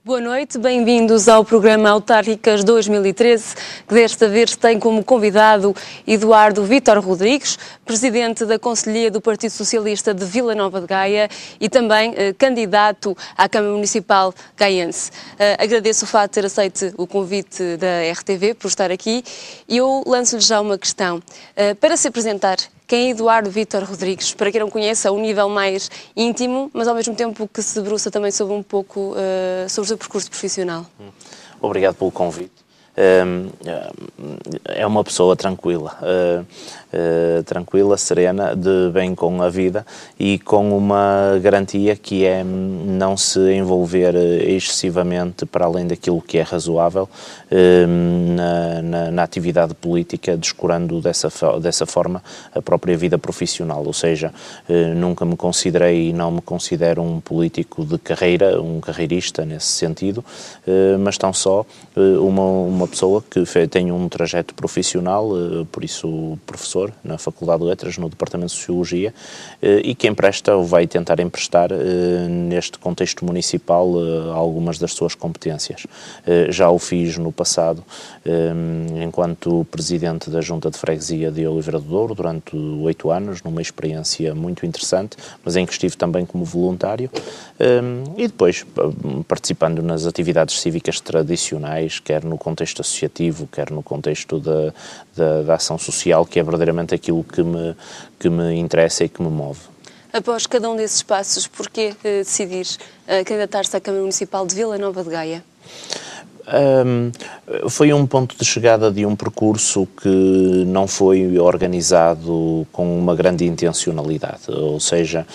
Boa noite, bem-vindos ao programa Autárquicas 2013, que desta vez tem como convidado Eduardo Vítor Rodrigues, presidente da Conselhia do Partido Socialista de Vila Nova de Gaia e também candidato à Câmara Municipal gaiense. Agradeço o fato de ter aceito o convite da RTV por estar aqui e eu lanço-lhe já uma questão. Para se apresentar, quem é Eduardo Vítor Rodrigues? Para quem não conheça, um nível mais íntimo, mas ao mesmo tempo que se debruça também sobre um pouco sobre o seu percurso profissional. Obrigado pelo convite. É uma pessoa tranquila, serena, de bem com a vida e com uma garantia que é não se envolver excessivamente para além daquilo que é razoável na atividade política, descurando dessa forma a própria vida profissional. Ou seja, nunca me considerei e não me considero um político de carreira, um carreirista nesse sentido, mas tão só uma pessoa que tem um trajeto profissional, por isso professor na Faculdade de Letras, no Departamento de Sociologia, e que empresta ou vai tentar emprestar neste contexto municipal algumas das suas competências. Já o fiz no passado enquanto presidente da Junta de Freguesia de Oliveira do Douro durante 8 anos, numa experiência muito interessante, mas em que estive também como voluntário, e depois participando nas atividades cívicas tradicionais, quer no contexto associativo, quer no contexto da ação social, que é verdadeiramente aquilo que me interessa e que me move. Após cada um desses passos, porquê decidir candidatar-se à Câmara Municipal de Vila Nova de Gaia? Foi um ponto de chegada de um percurso que não foi organizado com uma grande intencionalidade, ou seja,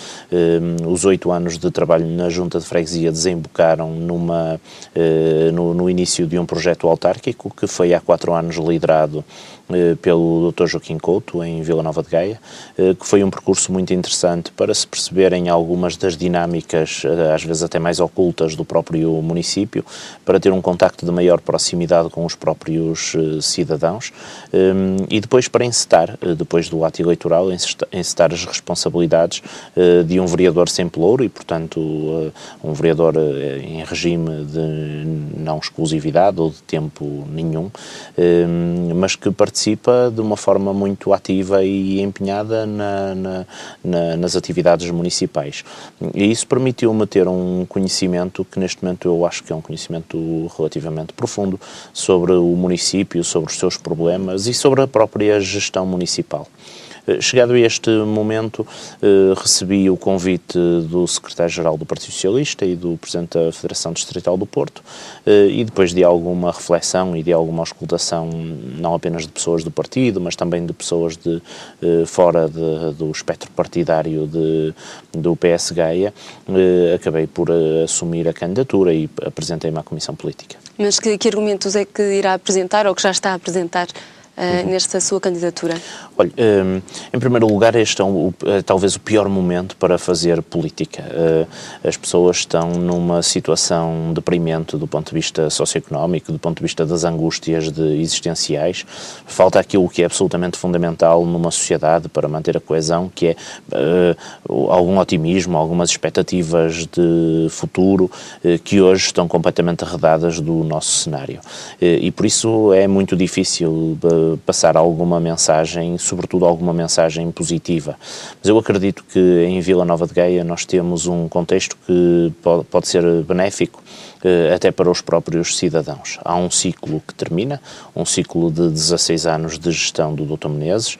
os 8 anos de trabalho na Junta de Freguesia desembocaram no início de um projeto autárquico que foi há 4 anos liderado pelo Dr. Joaquim Couto, em Vila Nova de Gaia, que foi um percurso muito interessante para se perceberem algumas das dinâmicas, às vezes até mais ocultas, do próprio município, para ter um contacto de maior proximidade com os próprios cidadãos e depois para encetar, depois do ato eleitoral, encetar as responsabilidades de um vereador sem pelouro e, portanto, um vereador em regime de não exclusividade ou de tempo nenhum, mas que participa de uma forma muito ativa e empenhada nas atividades municipais. E isso permitiu-me ter um conhecimento que neste momento eu acho que é um conhecimento relativamente profundo sobre o município, sobre os seus problemas e sobre a própria gestão municipal. Chegado a este momento, recebi o convite do secretário-geral do Partido Socialista e do presidente da Federação Distrital do Porto e depois de alguma reflexão e de alguma auscultação, não apenas de pessoas do partido, mas também de pessoas de fora do espectro partidário do PS Gaia, acabei por assumir a candidatura e apresentei-me à Comissão Política. Mas que argumentos é que irá apresentar ou que já está a apresentar nesta sua candidatura? Olha, em primeiro lugar, este é talvez o pior momento para fazer política. As pessoas estão numa situação deprimente do ponto de vista socioeconómico, do ponto de vista das angústias existenciais. Falta aquilo que é absolutamente fundamental numa sociedade para manter a coesão, que é algum otimismo, algumas expectativas de futuro que hoje estão completamente arredadas do nosso cenário. E por isso é muito difícil passar alguma mensagem, sobretudo alguma mensagem positiva. Mas eu acredito que em Vila Nova de Gaia nós temos um contexto que pode ser benéfico até para os próprios cidadãos. Há um ciclo que termina, um ciclo de 16 anos de gestão do Dr. Menezes,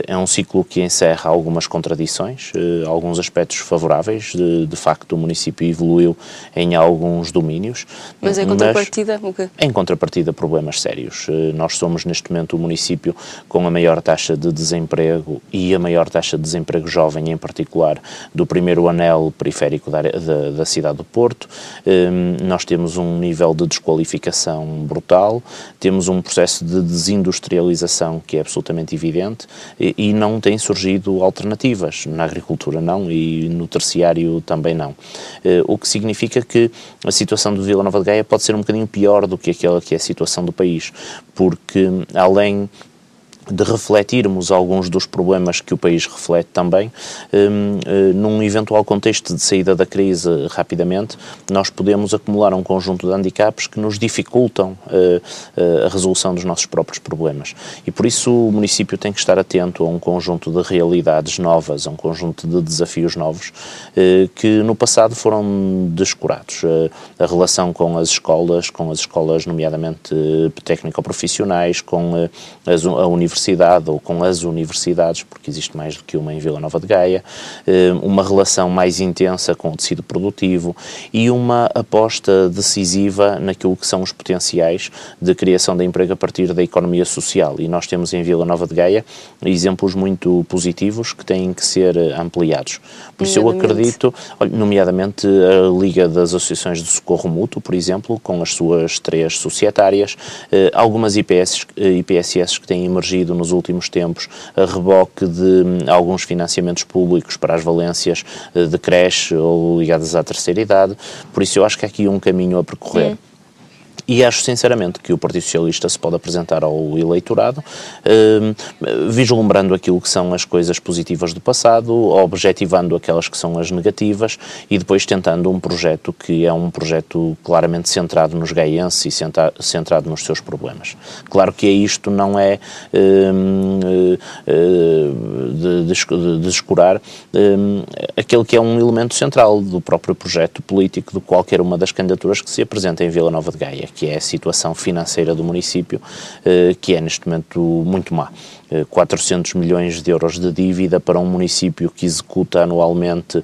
é um ciclo que encerra algumas contradições, alguns aspectos favoráveis, de facto o município evoluiu em alguns domínios. Mas em contrapartida, o quê? Em contrapartida, problemas sérios. Nós somos neste momento o município com a maior taxa de desemprego e a maior taxa de desemprego jovem em particular do primeiro anel periférico da cidade do Porto. Nós temos um nível de desqualificação brutal, temos um processo de desindustrialização que é absolutamente evidente e não têm surgido alternativas, na agricultura não e no terciário também não. O que significa que a situação de Vila Nova de Gaia pode ser um bocadinho pior do que aquela que é a situação do país, porque além de refletirmos alguns dos problemas que o país reflete também, num eventual contexto de saída da crise rapidamente, nós podemos acumular um conjunto de handicaps que nos dificultam a resolução dos nossos próprios problemas. E por isso o município tem que estar atento a um conjunto de realidades novas, a um conjunto de desafios novos, que no passado foram descurados. A relação com as escolas nomeadamente técnico-profissionais, com a universidade ou com as universidades, porque existe mais do que uma em Vila Nova de Gaia, uma relação mais intensa com o tecido produtivo e uma aposta decisiva naquilo que são os potenciais de criação de emprego a partir da economia social. E nós temos em Vila Nova de Gaia exemplos muito positivos que têm que ser ampliados. Por isso eu acredito, nomeadamente a Liga das Associações de Socorro Mútuo, por exemplo, com as suas 3 societárias, algumas IPSS que têm emergido nos últimos tempos a reboque de alguns financiamentos públicos para as valências de creche ou ligadas à terceira idade. Por isso eu acho que há aqui um caminho a percorrer. E acho sinceramente que o Partido Socialista se pode apresentar ao eleitorado, vislumbrando aquilo que são as coisas positivas do passado, objetivando aquelas que são as negativas e depois tentando um projeto que é um projeto claramente centrado nos gaienses e centrado nos seus problemas. Claro que isto não é de descurar aquele que é um elemento central do próprio projeto político de qualquer uma das candidaturas que se apresenta em Vila Nova de Gaia, que é a situação financeira do município, que é neste momento muito má. 400 milhões de euros de dívida para um município que executa anualmente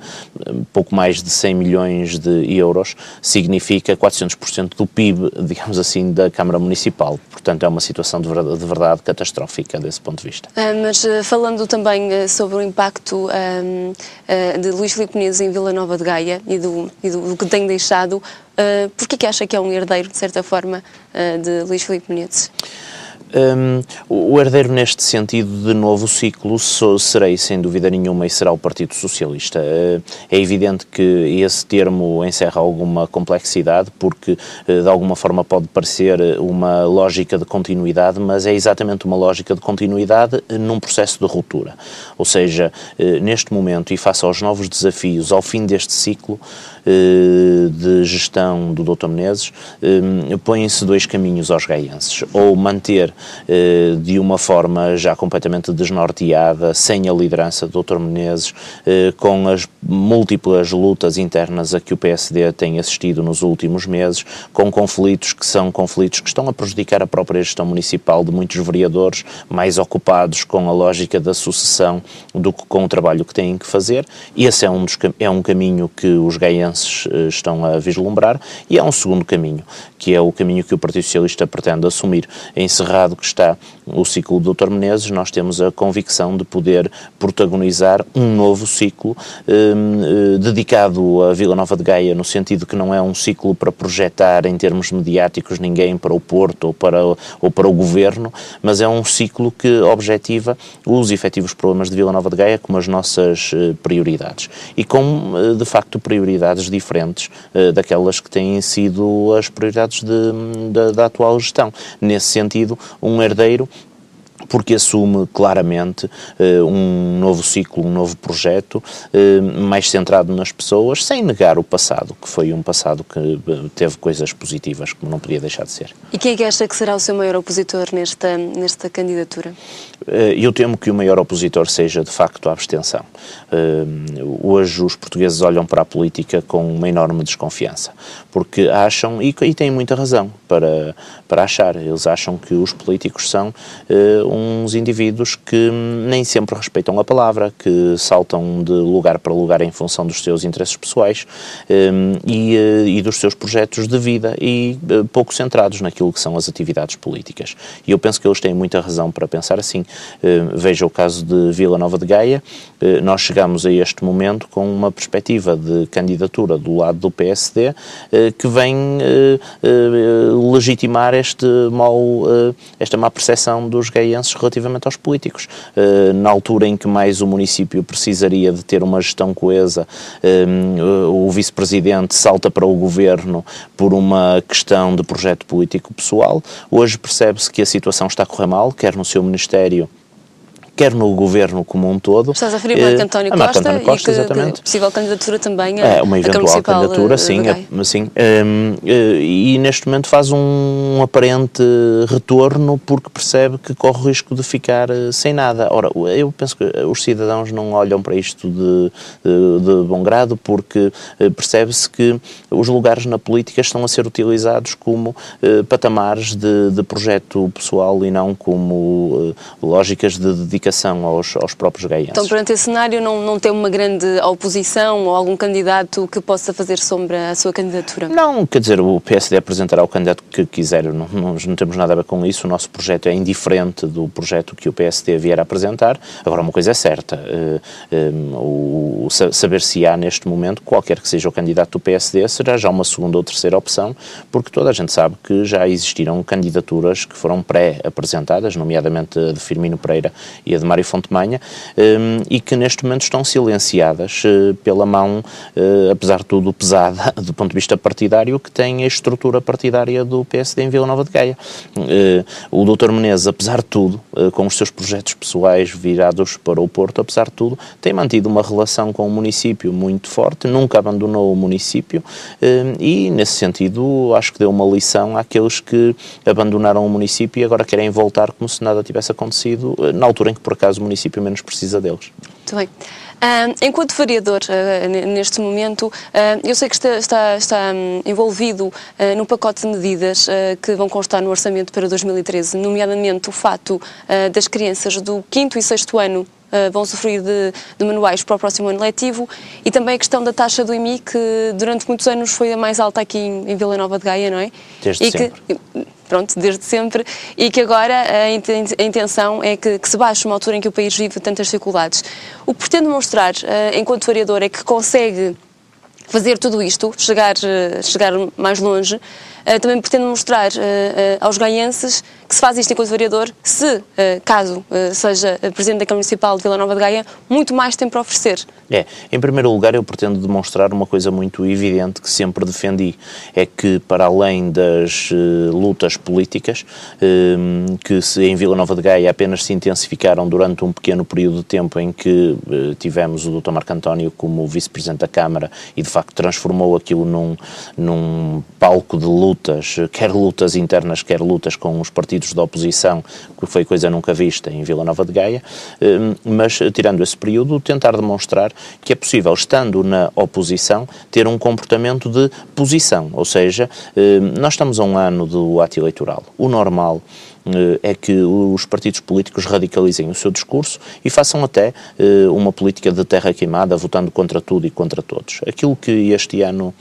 pouco mais de 100 milhões de euros, significa 400% do PIB, digamos assim, da Câmara Municipal. Portanto, é uma situação de verdade catastrófica desse ponto de vista. Mas falando também sobre o impacto de Luís Filipe Menezes em Vila Nova de Gaia e do que tem deixado, porquê que acha que é um herdeiro, de certa forma, de Luís Filipe Menezes? O herdeiro neste sentido de novo ciclo serei sem dúvida nenhuma e será o Partido Socialista. É evidente que esse termo encerra alguma complexidade porque de alguma forma pode parecer uma lógica de continuidade, mas é exatamente uma lógica de continuidade num processo de ruptura. Ou seja, neste momento e face aos novos desafios, ao fim deste ciclo de gestão do Dr. Menezes, põem-se 2 caminhos aos gaienses, ou manter de uma forma já completamente desnorteada, sem a liderança do Dr. Menezes, com as múltiplas lutas internas a que o PSD tem assistido nos últimos meses, com conflitos que estão a prejudicar a própria gestão municipal de muitos vereadores mais ocupados com a lógica da sucessão do que com o trabalho que têm que fazer. Esse é um caminho que os gaienses estão a vislumbrar, e há um segundo caminho, que é o caminho que o Partido Socialista pretende assumir. Encerrado que está o ciclo do Dr. Menezes, nós temos a convicção de poder protagonizar um novo ciclo dedicado a Vila Nova de Gaia, no sentido que não é um ciclo para projetar em termos mediáticos ninguém para o Porto ou para o Governo, mas é um ciclo que objetiva os efetivos problemas de Vila Nova de Gaia como as nossas prioridades. E com, de facto, prioridades diferentes daquelas que têm sido as prioridades da atual gestão. Nesse sentido, um herdeiro porque assume claramente um novo ciclo, um novo projeto, mais centrado nas pessoas, sem negar o passado, que foi um passado que teve coisas positivas, como não podia deixar de ser. E quem é que acha que será o seu maior opositor nesta candidatura? Eu temo que o maior opositor seja, de facto, a abstenção. Hoje os portugueses olham para a política com uma enorme desconfiança, porque acham, e têm muita razão para achar, eles acham que os políticos são uns indivíduos que nem sempre respeitam a palavra, que saltam de lugar para lugar em função dos seus interesses pessoais e dos seus projetos de vida e pouco centrados naquilo que são as atividades políticas. E eu penso que eles têm muita razão para pensar assim. Veja o caso de Vila Nova de Gaia. Nós chegamos a este momento com uma perspectiva de candidatura do lado do PSD que vem legitimar esta má percepção dos gaienses gaienses relativamente aos políticos. Na altura em que mais o município precisaria de ter uma gestão coesa, o vice-presidente salta para o governo por uma questão de projeto político pessoal. Hoje percebe-se que a situação está a correr mal, quer no seu ministério, quer no governo como um todo. Estás a referir a Marco António Costa, e que exatamente. Possível candidatura também a uma eventual candidatura, sim. E neste momento faz um aparente retorno porque percebe que corre o risco de ficar sem nada. Ora, eu penso que os cidadãos não olham para isto de bom grado, porque percebe-se que os lugares na política estão a ser utilizados como patamares de projeto pessoal e não como lógicas de dedicação aos próprios gaienses. Então, perante esse cenário, não tem uma grande oposição ou algum candidato que possa fazer sombra à sua candidatura? Não, quer dizer, o PSD apresentará o candidato que quiser, não temos nada a ver com isso, o nosso projeto é indiferente do projeto que o PSD vier a apresentar. Agora, uma coisa é certa, saber se há neste momento, qualquer que seja o candidato do PSD, será já uma segunda ou terceira opção, porque toda a gente sabe que já existiram candidaturas que foram pré-apresentadas, nomeadamente a de Firmino Pereira e a de Mário Fontemanha, e que neste momento estão silenciadas pela mão, apesar de tudo, pesada do ponto de vista partidário, que tem a estrutura partidária do PSD em Vila Nova de Gaia. O Dr. Menezes, apesar de tudo, com os seus projetos pessoais virados para o Porto, apesar de tudo, tem mantido uma relação com o município muito forte, nunca abandonou o município e, nesse sentido, acho que deu uma lição àqueles que abandonaram o município e agora querem voltar como se nada tivesse acontecido, na altura em que, por acaso, o município menos precisa deles. Muito bem. Enquanto vereador, neste momento, eu sei que está envolvido num pacote de medidas que vão constar no orçamento para 2013, nomeadamente o fato das crianças do 5º e 6º ano vão usufruir de manuais para o próximo ano letivo e também a questão da taxa do IMI, que durante muitos anos foi a mais alta aqui em Vila Nova de Gaia, não é? Desde sempre. Desde sempre, e que agora a intenção é que se baixe uma altura em que o país vive tantas dificuldades. O que pretende mostrar, enquanto vereador, é que consegue fazer tudo isto, chegar mais longe. Também pretende mostrar aos gaienses que se faz isto enquanto vereador, se, caso seja Presidente da Câmara Municipal de Vila Nova de Gaia, muito mais tem para oferecer. Em primeiro lugar, eu pretendo demonstrar uma coisa muito evidente que sempre defendi, é que para além das lutas políticas, que em Vila Nova de Gaia apenas se intensificaram durante um pequeno período de tempo em que tivemos o Dr. Marco António como Vice-Presidente da Câmara e de facto transformou aquilo num palco de lutas, quer lutas internas, quer lutas com os partidos da oposição, que foi coisa nunca vista em Vila Nova de Gaia, mas tirando esse período, tentar demonstrar que é possível, estando na oposição, ter um comportamento de posição, ou seja, nós estamos a um ano do ato eleitoral. O normal é que os partidos políticos radicalizem o seu discurso e façam até uma política de terra queimada, votando contra tudo e contra todos. Aquilo que este ano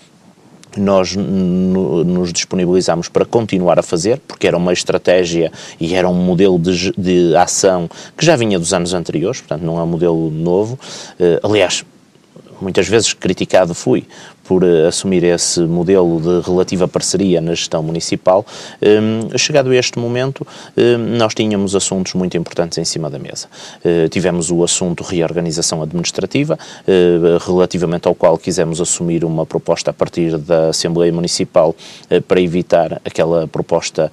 nós nos disponibilizámos para continuar a fazer, porque era uma estratégia e era um modelo de ação que já vinha dos anos anteriores, portanto não é um modelo novo. Aliás, muitas vezes criticado fui por assumir esse modelo de relativa parceria na gestão municipal. Chegado a este momento, nós tínhamos assuntos muito importantes em cima da mesa. Tivemos o assunto reorganização administrativa, relativamente ao qual quisemos assumir uma proposta a partir da Assembleia Municipal para evitar aquela proposta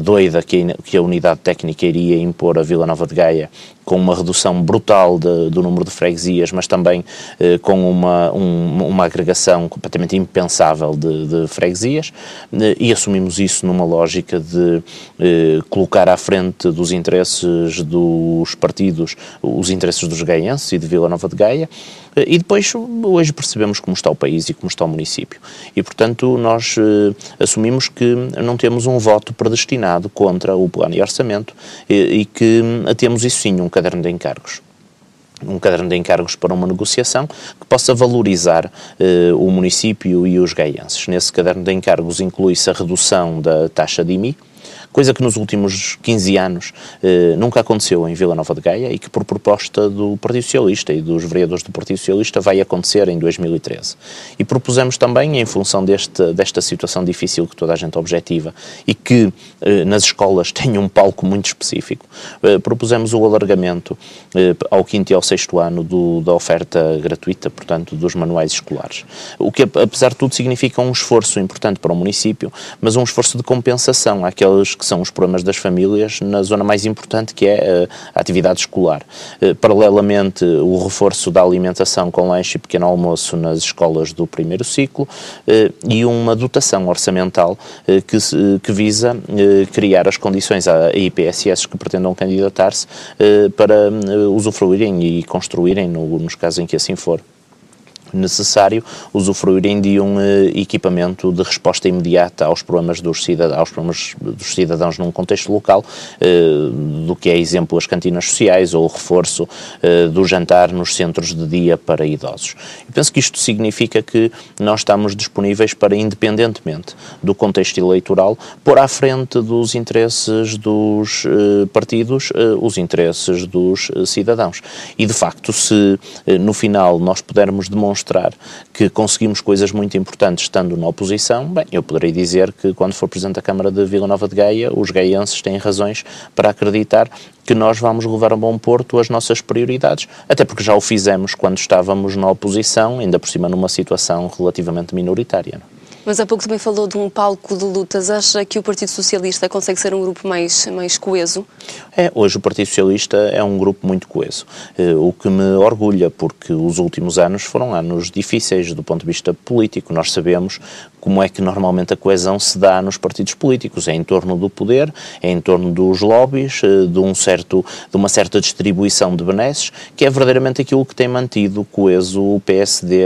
doida que a unidade técnica iria impor a Vila Nova de Gaia, com uma redução brutal do número de freguesias, mas também com uma agregação completamente impensável de freguesias, e assumimos isso numa lógica de colocar à frente dos interesses dos partidos os interesses dos gaienses e de Vila Nova de Gaia, e depois hoje percebemos como está o país e como está o município, e portanto nós assumimos que não temos um voto predestinado contra o plano e orçamento e que temos isso sim, um caderno de encargos. Um caderno de encargos para uma negociação que possa valorizar o município e os gaienses. Nesse caderno de encargos inclui-se a redução da taxa de IMI, coisa que nos últimos 15 anos nunca aconteceu em Vila Nova de Gaia e que por proposta do Partido Socialista e dos vereadores do Partido Socialista vai acontecer em 2013. E propusemos também, em função desta situação difícil que toda a gente objetiva e que nas escolas tem um palco muito específico, propusemos o alargamento ao 5º e ao 6º ano da oferta gratuita, portanto, dos manuais escolares. O que, apesar de tudo, significa um esforço importante para o município, mas um esforço de compensação àqueles que são os problemas das famílias na zona mais importante, que é a atividade escolar. Paralelamente, o reforço da alimentação com lanche e pequeno almoço nas escolas do primeiro ciclo e uma dotação orçamental que visa criar as condições a IPSS que pretendam candidatar-se para usufruírem e construírem, nos casos em que assim for necessário, usufruírem de um equipamento de resposta imediata aos problemas dos cidadãos num contexto local, do que é exemplo as cantinas sociais ou o reforço do jantar nos centros de dia para idosos. Eu penso que isto significa que nós estamos disponíveis para, independentemente do contexto eleitoral, pôr à frente dos interesses dos partidos os interesses dos cidadãos. E, de facto, se no final nós pudermos demonstrar que conseguimos coisas muito importantes estando na oposição, bem, eu poderei dizer que quando for Presidente da Câmara de Vila Nova de Gaia, os gaienses têm razões para acreditar que nós vamos levar a bom porto as nossas prioridades, até porque já o fizemos quando estávamos na oposição, ainda por cima numa situação relativamente minoritária. Mas há pouco também falou de um palco de lutas. Acha que o Partido Socialista consegue ser um grupo mais coeso? Hoje o Partido Socialista é um grupo muito coeso, o que me orgulha, porque os últimos anos foram anos difíceis do ponto de vista político. Nós sabemos como é que normalmente a coesão se dá nos partidos políticos, é em torno do poder, é em torno dos lobbies, de uma certa distribuição de benesses, que é verdadeiramente aquilo que tem mantido coeso o PSD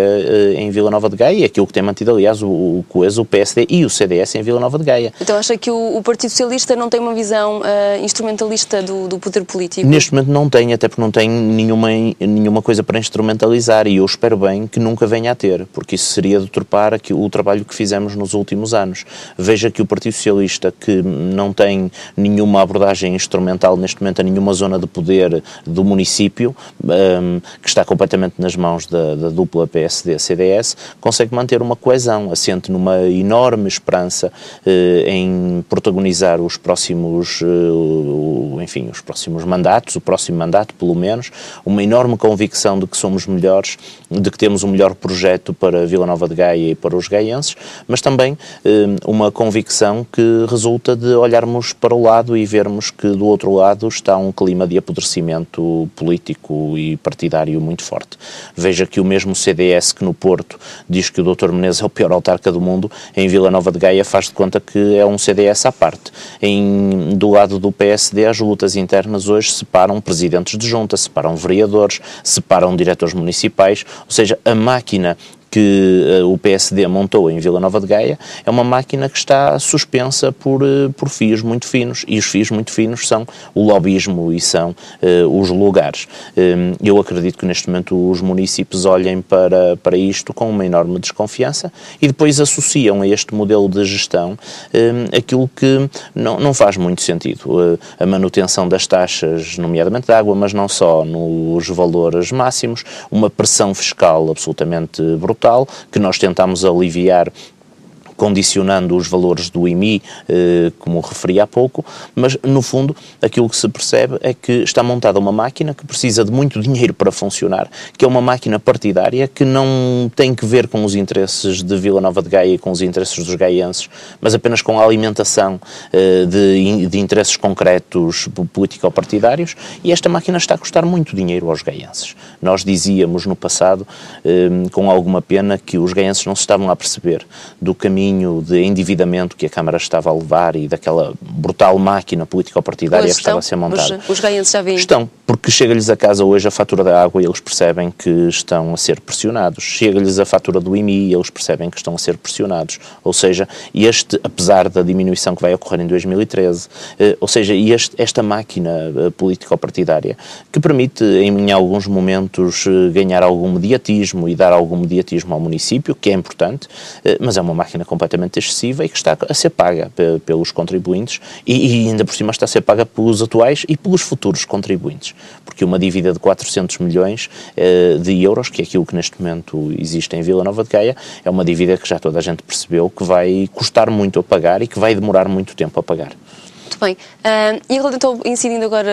em Vila Nova de Gaia, e aquilo que tem mantido, aliás, o coeso o PSD e o CDS em Vila Nova de Gaia. Então acha que o Partido Socialista não tem uma visão instrumentalista do poder político? Neste momento não tem, até porque não tem nenhuma coisa para instrumentalizar, e eu espero bem que nunca venha a ter, porque isso seria deturpar o trabalho que fizemos nos últimos anos. Veja que o Partido Socialista, que não tem nenhuma abordagem instrumental neste momento a nenhuma zona de poder do município, que está completamente nas mãos da dupla PSD-CDS, consegue manter uma coesão, assente numa enorme esperança em protagonizar os próximos mandatos, o próximo mandato pelo menos, uma enorme convicção de que somos melhores, de que temos um melhor projeto para Vila Nova de Gaia e para os gaienses, mas também uma convicção que resulta de olharmos para o lado e vermos que do outro lado está um clima de apodrecimento político e partidário muito forte. Veja que o mesmo CDS que no Porto diz que o Dr. Menezes é o pior autarca do mundo, em Vila Nova de Gaia faz de conta que é um CDS à parte. Do lado do PSD, as lutas internas hoje separam presidentes de junta, separam vereadores, separam diretores municipais, ou seja, a máquina que o PSD montou em Vila Nova de Gaia é uma máquina que está suspensa por fios muito finos, e os fios muito finos são o lobbyismo e são os lugares. Eu acredito que neste momento os municípios olhem para isto com uma enorme desconfiança e depois associam a este modelo de gestão aquilo que não faz muito sentido. A manutenção das taxas, nomeadamente de água, mas não só, nos valores máximos, uma pressão fiscal absolutamente brutal, que nós tentamos aliviar condicionando os valores do IMI, como referi há pouco, mas no fundo aquilo que se percebe é que está montada uma máquina que precisa de muito dinheiro para funcionar, que é uma máquina partidária que não tem que ver com os interesses de Vila Nova de Gaia e com os interesses dos gaienses, mas apenas com a alimentação de interesses concretos político-partidários, e esta máquina está a custar muito dinheiro aos gaienses. Nós dizíamos no passado, com alguma pena, que os gaienses não se estavam a perceber do caminho de endividamento que a Câmara estava a levar e daquela brutal máquina político-partidária que estava a ser montada. Os gaienses já vêm. Estão, porque chega-lhes a casa hoje a fatura da água e eles percebem que estão a ser pressionados. Chega-lhes a fatura do IMI e eles percebem que estão a ser pressionados. Ou seja, apesar da diminuição que vai ocorrer em 2013, esta máquina político-partidária que permite, em alguns momentos, ganhar algum mediatismo e dar algum mediatismo ao município, que é importante, mas é uma máquina completamente excessiva e que está a ser paga pelos contribuintes e ainda por cima está a ser paga pelos atuais e pelos futuros contribuintes, porque uma dívida de 400 milhões de euros, que é aquilo que neste momento existe em Vila Nova de Gaia, é uma dívida que já toda a gente percebeu que vai custar muito a pagar e que vai demorar muito tempo a pagar. Muito bem. E então, incidindo agora,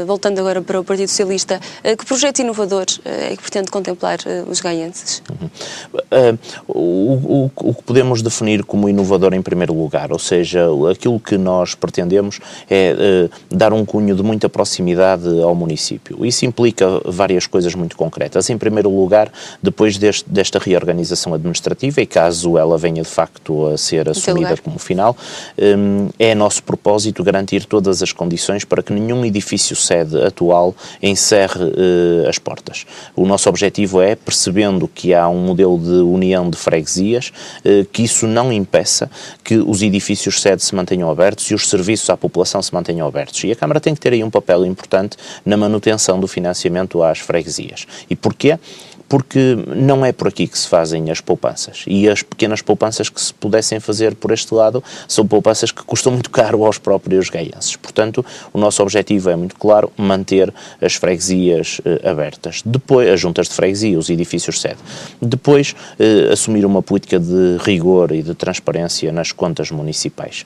voltando agora para o Partido Socialista, que projetos inovadores é que pretende contemplar os gaienses? O que podemos definir como inovador em primeiro lugar, ou seja, aquilo que nós pretendemos é dar um cunho de muita proximidade ao município. Isso implica várias coisas muito concretas. Em primeiro lugar, depois desta reorganização administrativa, e caso ela venha de facto a ser assumida como final, é nosso propósito garantir todas as condições para que nenhum edifício sede atual encerre as portas. O nosso objetivo é, percebendo que há um modelo de união de freguesias, que isso não impeça que os edifícios sede se mantenham abertos e os serviços à população se mantenham abertos. E a Câmara tem que ter aí um papel importante na manutenção do financiamento às freguesias. E porquê? Porque não é por aqui que se fazem as poupanças. E as pequenas poupanças que se pudessem fazer por este lado são poupanças que custam muito caro aos próprios gaienses. Portanto, o nosso objetivo é muito claro, manter as freguesias abertas. Depois, as juntas de freguesia, os edifícios sede. Depois, assumir uma política de rigor e de transparência nas contas municipais.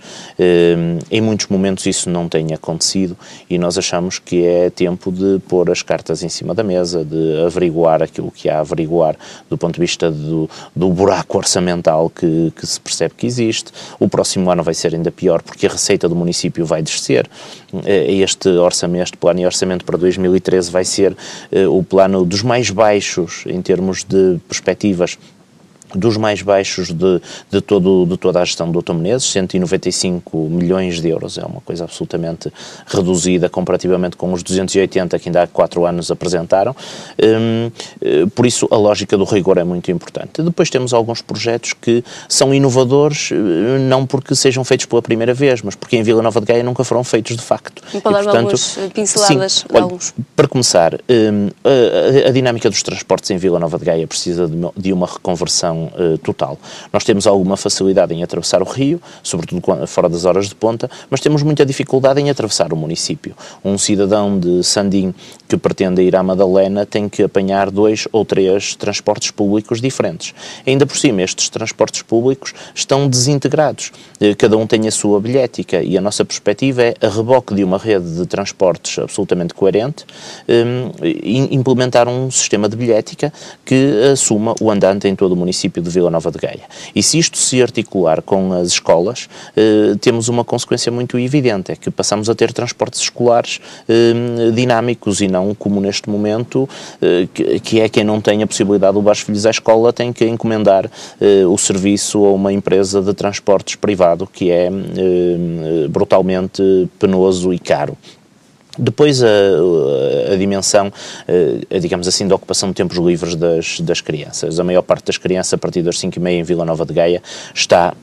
Em muitos momentos isso não tem acontecido e nós achamos que é tempo de pôr as cartas em cima da mesa, de averiguar aquilo que há a averiguar do ponto de vista do buraco orçamental que se percebe que existe. O próximo ano vai ser ainda pior porque a receita do município vai descer. Este plano e orçamento para 2013 vai ser o plano dos mais baixos em termos de perspectivas, dos mais baixos de toda a gestão do Dr. Menezes, 195 milhões de euros, é uma coisa absolutamente reduzida comparativamente com os 280 que ainda há 4 anos apresentaram, por isso a lógica do rigor é muito importante. Depois temos alguns projetos que são inovadores, não porque sejam feitos pela primeira vez, mas porque em Vila Nova de Gaia nunca foram feitos de facto. E portanto, algumas pinceladas sim, olha, para começar, a dinâmica dos transportes em Vila Nova de Gaia precisa de uma reconversão total. Nós temos alguma facilidade em atravessar o rio, sobretudo fora das horas de ponta, mas temos muita dificuldade em atravessar o município. Um cidadão de Sandim que pretende ir à Madalena tem que apanhar 2 ou 3 transportes públicos diferentes. Ainda por cima, estes transportes públicos estão desintegrados. Cada um tem a sua bilhética e a nossa perspectiva é, a reboque de uma rede de transportes absolutamente coerente, implementar um sistema de bilhética que assuma o andante em todo o município de Vila Nova de Gaia. E se isto se articular com as escolas, temos uma consequência muito evidente, é que passamos a ter transportes escolares dinâmicos e não como neste momento, que é quem não tem a possibilidade de levar os filhos à escola tem que encomendar o serviço a uma empresa de transportes privado, que é brutalmente penoso e caro. Depois a dimensão, digamos assim, da ocupação de tempos livres das crianças. A maior parte das crianças, a partir das 5h30 em Vila Nova de Gaia, está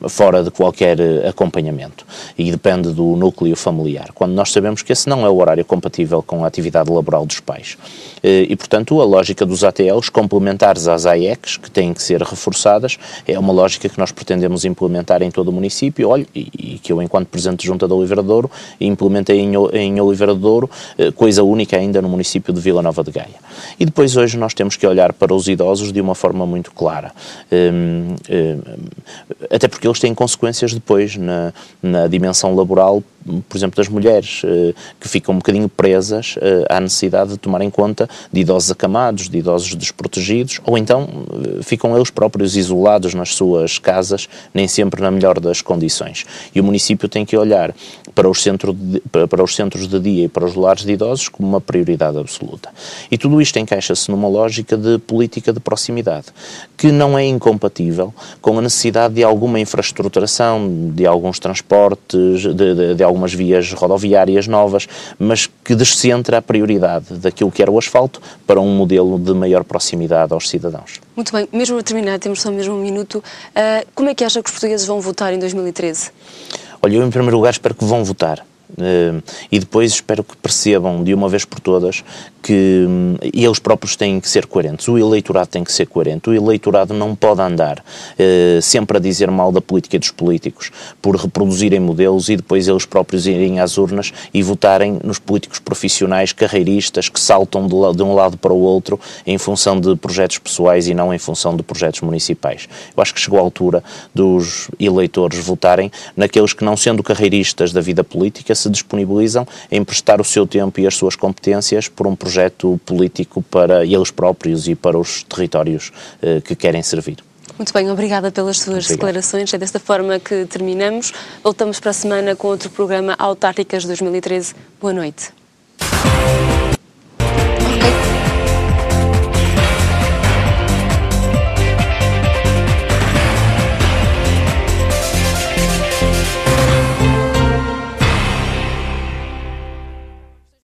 fora de qualquer acompanhamento e depende do núcleo familiar, quando nós sabemos que esse não é o horário compatível com a atividade laboral dos pais. E, portanto, a lógica dos ATLs, complementares às AECs, que têm que ser reforçadas, é uma lógica que nós pretendemos implementar em todo o município, e que eu, enquanto Presidente de Junta de Oliveira de Douro, implementei em Oliveira de Douro, coisa única ainda no município de Vila Nova de Gaia. E depois hoje nós temos que olhar para os idosos de uma forma muito clara, até porque eles têm consequências depois na dimensão laboral, por exemplo, das mulheres, que ficam um bocadinho presas à necessidade de tomar em conta de idosos acamados, de idosos desprotegidos, ou então ficam eles próprios isolados nas suas casas, nem sempre na melhor das condições. E o município tem que olhar para os centros de dia e para os lares de idosos como uma prioridade absoluta. E tudo isto encaixa-se numa lógica de política de proximidade, que não é incompatível com a necessidade de alguma infraestruturação, de alguns transportes, de algumas vias rodoviárias novas, mas que descentra a prioridade daquilo que era o asfalto para um modelo de maior proximidade aos cidadãos. Muito bem, mesmo a terminar, temos só mesmo um minuto, como é que acha que os portugueses vão votar em 2013? Olha, eu em primeiro lugar espero que vão votar. E depois espero que percebam de uma vez por todas que eles próprios têm que ser coerentes, o eleitorado tem que ser coerente, o eleitorado não pode andar sempre a dizer mal da política dos políticos por reproduzirem modelos e depois eles próprios irem às urnas e votarem nos políticos profissionais, carreiristas, que saltam de um lado para o outro em função de projetos pessoais e não em função de projetos municipais. Eu acho que chegou a altura dos eleitores votarem naqueles que, não sendo carreiristas da vida política, se disponibilizam em prestar o seu tempo e as suas competências por um projeto político para eles próprios e para os territórios que querem servir. Muito bem, obrigada pelas suas declarações. É desta forma que terminamos. Voltamos para a semana com outro programa Autárquicas 2013. Boa noite. Okay.